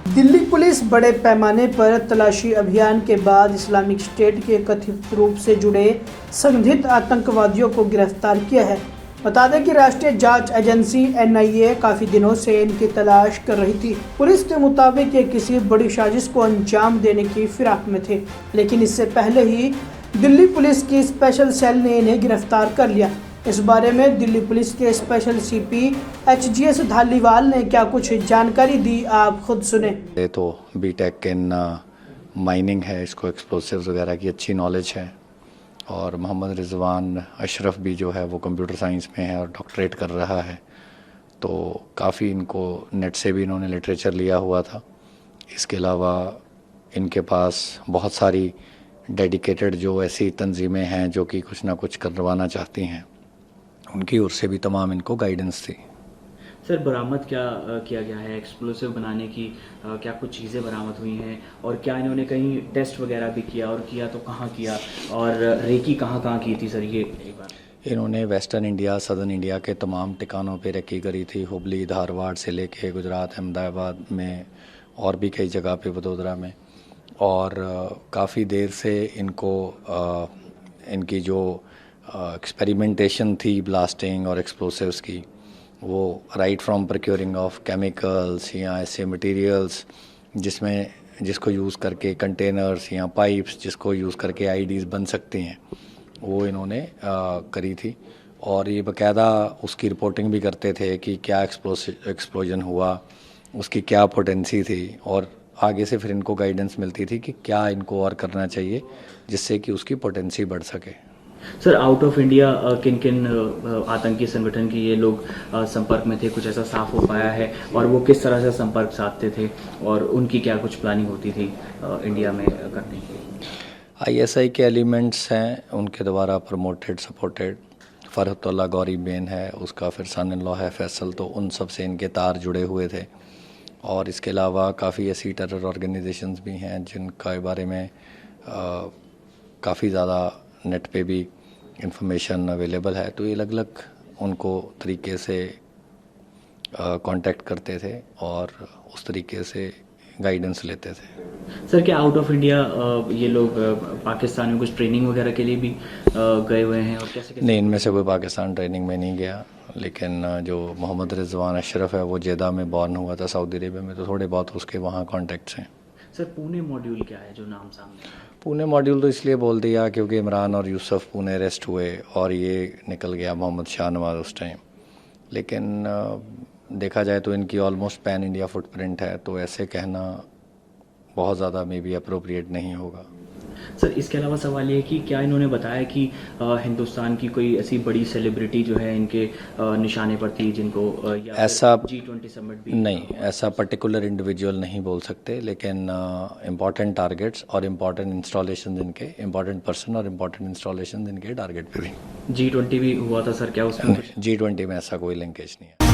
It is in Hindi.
दिल्ली पुलिस बड़े पैमाने पर तलाशी अभियान के बाद इस्लामिक स्टेट के कथित रूप से जुड़े संदिग्ध आतंकवादियों को गिरफ्तार किया है। बता दें कि राष्ट्रीय जांच एजेंसी NIA काफी दिनों से इनकी तलाश कर रही थी। पुलिस के मुताबिक ये किसी बड़ी साजिश को अंजाम देने की फिराक में थे, लेकिन इससे पहले ही दिल्ली पुलिस की स्पेशल सेल ने इन्हें गिरफ्तार कर लिया। इस बारे में दिल्ली पुलिस के स्पेशल CP HGS धालीवाल ने क्या कुछ जानकारी दी, आप खुद सुने। ये तो बीटेक इन माइनिंग है, इसको एक्सप्लोसिव्स वगैरह की अच्छी नॉलेज है। और मोहम्मद रिजवान अशरफ भी जो है वो कंप्यूटर साइंस में है और डॉक्टरेट कर रहा है। तो काफ़ी इनको नेट से भी इन्होंने लिटरेचर लिया हुआ था। इसके अलावा इनके पास बहुत सारी डेडिकेटेड जो ऐसी तंजीमें हैं जो कि कुछ ना कुछ करवाना चाहती हैं, उनकी ओर से भी तमाम इनको गाइडेंस थी। सर, बरामद क्या किया गया है? एक्सप्लोसिव बनाने की क्या कुछ चीज़ें बरामद हुई हैं, और क्या इन्होंने कहीं टेस्ट वगैरह भी किया, और किया तो कहाँ किया, और रेकी कहाँ की थी? सर, ये एक बार इन्होंने वेस्टर्न इंडिया, सदर्न इंडिया के तमाम ठिकानों पे रेकी करी थी। हुबली, धारवाड़ से लेके गुजरात, अहमदाबाद में और भी कई जगह पे, वडोदरा में। और काफ़ी देर से इनको इनकी जो एक्सपेरिमेंटेशन थी ब्लास्टिंग और एक्सप्लोसिव्स की, वो right from procuring of chemicals या ऐसे मटेरियल्स जिसको यूज़ करके कंटेनर्स या पाइप्स जिसको यूज़ करके IEDs बन सकती हैं, वो इन्होंने करी थी। और ये बाकायदा उसकी रिपोर्टिंग भी करते थे कि क्या एक्सप्लोजन हुआ, उसकी क्या पोटेंसी थी, और आगे से फिर इनको गाइडेंस मिलती थी कि क्या इनको और करना चाहिए जिससे कि उसकी पोटेंसी बढ़ सके। सर, आउट ऑफ इंडिया किन किन आतंकी संगठन की ये लोग संपर्क में थे? कुछ ऐसा साफ हो पाया है? और वो किस तरह से संपर्क साधते थे, और उनकी क्या कुछ प्लानिंग होती थी इंडिया में करने की? ISI के एलिमेंट्स हैं उनके द्वारा promoted supported. Farhatullah Gauri Ben है, उसका फिर सन इन लॉ है फैसल, तो उन सब से इनके तार जुड़े हुए थे। और इसके अलावा काफ़ी ऐसी टेरर ऑर्गेनाइजेशंस भी हैं जिनका बारे में काफ़ी ज़्यादा नेट पे भी इंफॉर्मेशन अवेलेबल है। तो ये अलग अलग उनको तरीके से कांटेक्ट करते थे और उस तरीके से गाइडेंस लेते थे। सर, क्या आउट ऑफ इंडिया ये लोग पाकिस्तान में कुछ ट्रेनिंग वगैरह के लिए भी गए हुए हैं, और कैसे? नहीं, इनमें से कोई पाकिस्तान ट्रेनिंग में नहीं गया, लेकिन जो मोहम्मद रिजवान अशरफ है वो जेदा में बॉर्न हुआ था, सऊदी अरेबिया में, तो थोड़े बहुत उसके वहाँ कॉन्टेक्ट्स हैं। सर, पुणे मॉड्यूल क्या है जो नाम सामने है? पुणे मॉड्यूल तो इसलिए बोल दिया क्योंकि इमरान और यूसुफ पुणे अरेस्ट हुए और ये निकल गया मोहम्मद शाहनवाज उस टाइम। लेकिन देखा जाए तो इनकी ऑलमोस्ट पैन इंडिया फुटप्रिंट है, तो ऐसे कहना बहुत ज़्यादा मे बी अप्रोप्रिएट नहीं होगा। सर, इसके अलावा सवाल ये है कि क्या इन्होंने बताया कि हिंदुस्तान की कोई ऐसी बड़ी सेलिब्रिटी जो है इनके निशाने पर थी, जिनको ऐसा G20 समिट भी? नहीं, ऐसा पर्टिकुलर इंडिविजुअल नहीं बोल सकते, लेकिन इम्पॉर्टेंट टारगेट्स और इम्पॉर्टेंट इंस्टॉलेशन इनके, इम्पॉर्टेंट पर्सन और इम्पॉर्टेंट इंस्टॉलेशन इनके टारगेट पे भी। G20 भी हुआ था सर, क्या उसमें G20 में ऐसा कोई लिंकेज नहीं है।